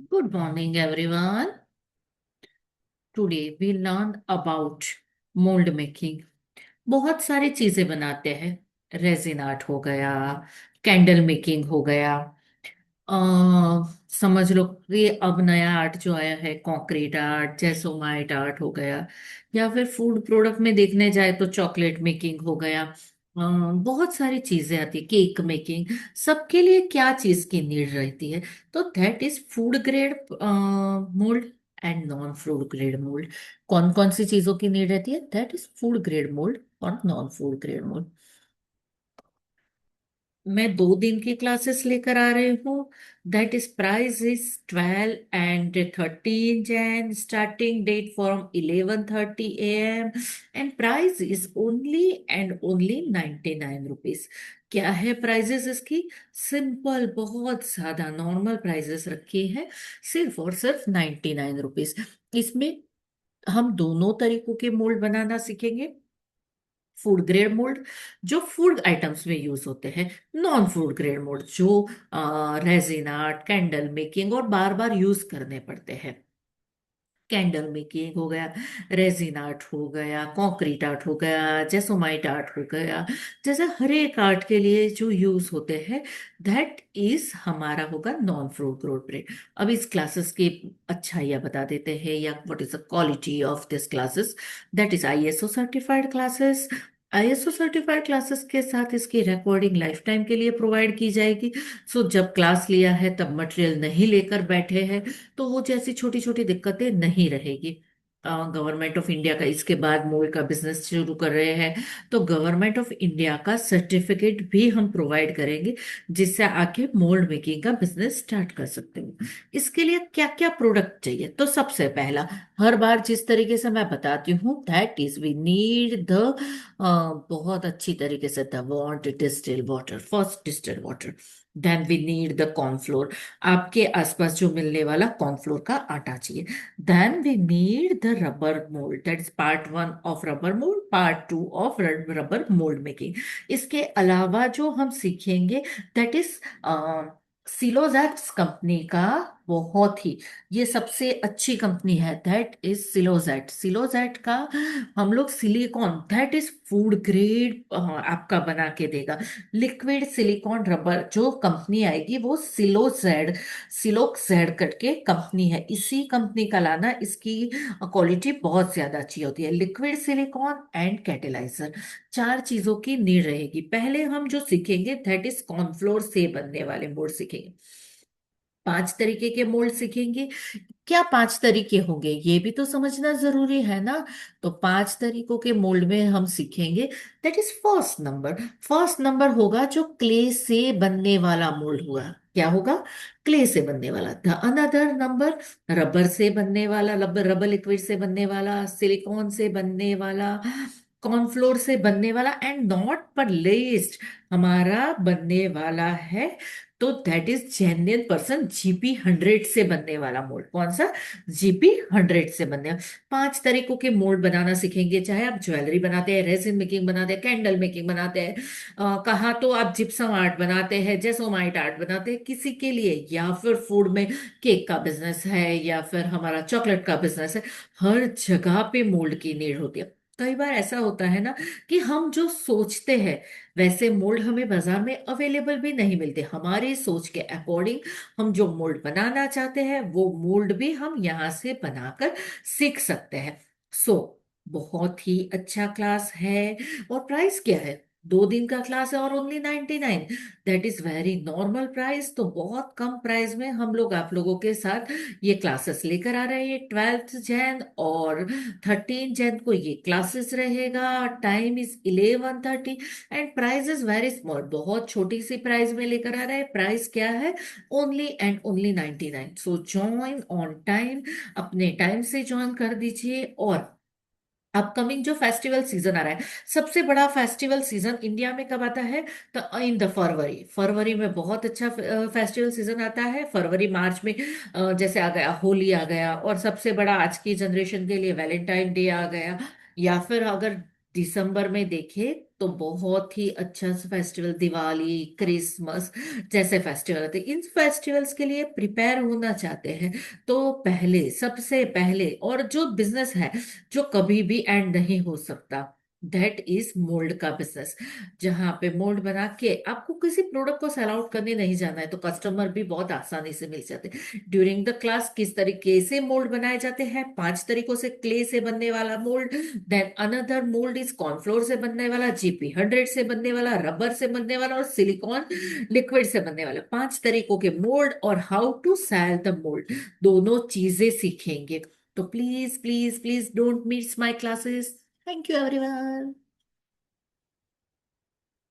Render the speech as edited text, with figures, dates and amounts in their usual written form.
Good morning, everyone. Today we learn about mold making. बहुत सारी चीजें बनाते हैं। रेजिन आर्ट हो गया, कैंडल मेकिंग हो गया। अ, समझ लो कि अब नया आर्ट जो आया है कंक्रीट आर्ट, जेसोमाइट आर्ट हो गया, या फिर फूड प्रोडक्ट में देखने जाए तो चॉकलेट मेकिंग हो गया। बहुत सारी चीजें आती है, केक मेकिंग। सबके लिए क्या चीज की नीड रहती है? तो that is food grade mould and non food grade mould. कौन कौन सी चीजों की नीड रहती है? That is food grade mould और नॉन फूड ग्रेड मोल्ड। मैं 2 दिन की क्लासेस लेकर आ रही हूँ। That is price is 12 and 13 Jan, starting date from 11:30 AM, and price is only and only 99 rupees. क्या है प्राइजेस इसकी? सिंपल, बहुत ज्यादा नॉर्मल प्राइजेस रखी है, सिर्फ और सिर्फ 99 रुपीज। इसमें हम दोनों तरीकों के मोल्ड बनाना सीखेंगे। फूड ग्रेड मोल्ड जो फूड आइटम्स में यूज होते हैं, नॉन फूड ग्रेड मोल्ड जो रेजिन आर्ट, कैंडल मेकिंग और बार बार यूज करने पड़ते हैं। कैंडल मेकिंग हो गया, रेजिन आर्ट हो गया, कंक्रीट आर्ट हो गया, जेसोमाइट आर्ट हो गया। जैसे हर एक आर्ट के लिए जो यूज होते हैं, दैट इज हमारा होगा नॉन फूड ग्रेड। अब इस क्लासेस की अच्छाइयाँ बता देते हैं, या what is the quality of this classes. That is ISO certified classes. ISO certified classes के साथ इसकी रिकॉर्डिंग लाइफ टाइम के लिए प्रोवाइड की जाएगी। सो जब क्लास लिया है तब मटेरियल नहीं लेकर बैठे हैं तो वो जैसी छोटी छोटी दिक्कतें नहीं रहेगी। गवर्नमेंट ऑफ इंडिया का इसके बाद मोल्ड का बिजनेस शुरू कर रहे हैं, तो गवर्नमेंट ऑफ इंडिया का सर्टिफिकेट भी हम प्रोवाइड करेंगे, जिससे आके मोल्ड मेकिंग का बिजनेस स्टार्ट कर सकते हो। इसके लिए क्या क्या प्रोडक्ट चाहिए? तो सबसे पहला, हर बार जिस तरीके से मैं बताती हूँ, that is we need the बहुत अच्छी तरीके से the want distil water, first distil water. Then we need the cornflour, आपके आसपास जो मिलने वाला कॉर्नफ्लोर का आटा चाहिए। Then we need the rubber mould, that is part 1 of rubber mould, part 2 of rubber mould making. इसके अलावा जो हम सीखेंगे, दैट इज सिलोजैक्स कंपनी का, बहुत ही, ये सबसे अच्छी कंपनी है, दैट इज सिलोजैट। सिलोजैट का हम लोग silicon, that is food grade आपका बना के देगा। लिक्विड सिलिकॉन रबर जो कंपनी आएगी वो सिलोजैड, सिलोक्सैड करके कंपनी है, इसी कंपनी का लाना। इसकी क्वालिटी बहुत ज्यादा अच्छी होती है। लिक्विड सिलिकॉन एंड कैटेलाइजर, चार चीजों की नीड रहेगी। पहले हम जो सीखेंगे दैट इज कॉर्नफ्लोर से बनने वाले मोल्ड सीखेंगे। 5 तरीके के मोल्ड सीखेंगे। क्या 5 तरीके होंगे ये भी तो समझना जरूरी है ना। तो 5 तरीकों के मोल्ड में हम सीखेंगे। दैट इज फर्स्ट नंबर होगा जो क्ले से बनने वाला मोल्ड होगा। क्या होगा? क्ले से बनने वाला। द अनदर नंबर, रबर से बनने वाला, रबर रबर लिक्विड से बनने वाला, सिलिकॉन से बनने वाला, कॉर्नफ्लोर से बनने वाला, एंड नॉट पर लेस्ट हमारा बनने वाला है, तो दैट इज जेन्युइन GP100 से बनने वाला मोल्ड। कौन सा? GP100 से बनने वाला। 5 तरीकों के मोल्ड बनाना सीखेंगे, चाहे आप ज्वेलरी बनाते हैं, रेजिन मेकिंग बनाते हैं, कैंडल मेकिंग बनाते हैं, कहा तो आप जिप्सम आर्ट बनाते हैं, जेसोमाइट आर्ट बनाते हैं किसी के लिए, या फिर फूड में केक का बिजनेस है, या फिर हमारा चॉकलेट का बिजनेस है। हर जगह पे मोल्ड की नीड होती है। कई बार ऐसा होता है ना कि हम जो सोचते हैं वैसे मोल्ड हमें बाजार में अवेलेबल भी नहीं मिलते। हमारी सोच के अकॉर्डिंग हम जो मोल्ड बनाना चाहते हैं वो मोल्ड भी हम यहाँ से बनाकर सीख सकते हैं। सो बहुत ही अच्छा क्लास है। और प्राइस क्या है? 2 दिन का क्लास है और only 99। That is very normal price. तो बहुत कम प्राइस में हम लोग आप लोगों के साथ ये क्लासेस लेकर आ रहे हैं। 12 जैन और 13 जैन को ये क्लासेस रहेगा। Time is 11:30 and price is very small, बहुत छोटी सी प्राइस में लेकर आ रहे हैं। प्राइस क्या है? Only and only 99। So join on time, अपने टाइम से ज्वाइन कर दीजिए। और अपकमिंग जो फेस्टिवल सीजन आ रहा है, सबसे बड़ा फेस्टिवल सीजन इंडिया में कब आता है? तो इन द फरवरी, फरवरी में बहुत अच्छा फेस्टिवल सीजन आता है। फरवरी मार्च में जैसे आ गया होली आ गया, और सबसे बड़ा आज की जनरेशन के लिए वैलेंटाइन डे आ गया। या फिर अगर दिसंबर में देखे तो बहुत ही अच्छा फेस्टिवल, दिवाली, क्रिसमस जैसे फेस्टिवल होते हैं। इन फेस्टिवल्स के लिए प्रिपेयर होना चाहते हैं तो पहले, सबसे पहले, और जो बिजनेस है जो कभी भी एंड नहीं हो सकता, दैट इज मोल्ड का बिजनेस। जहां पे मोल्ड बना के आपको किसी प्रोडक्ट को सेल आउट करने नहीं जाना है, तो कस्टमर भी बहुत आसानी से मिल जाते हैं। ड्यूरिंग द क्लास किस तरीके से मोल्ड बनाए जाते हैं, 5 तरीकों से, क्ले से बनने वाला mould, then another mould is cornflour से बनने वाला, GP100 से बनने वाला, रबर से बनने वाला, और सिलिकॉन लिक्विड से बनने वाला। 5 तरीकों के मोल्ड और how to sell the mould, दोनों चीजें सीखेंगे। तो please please please don't miss my classes. Thank you everyone.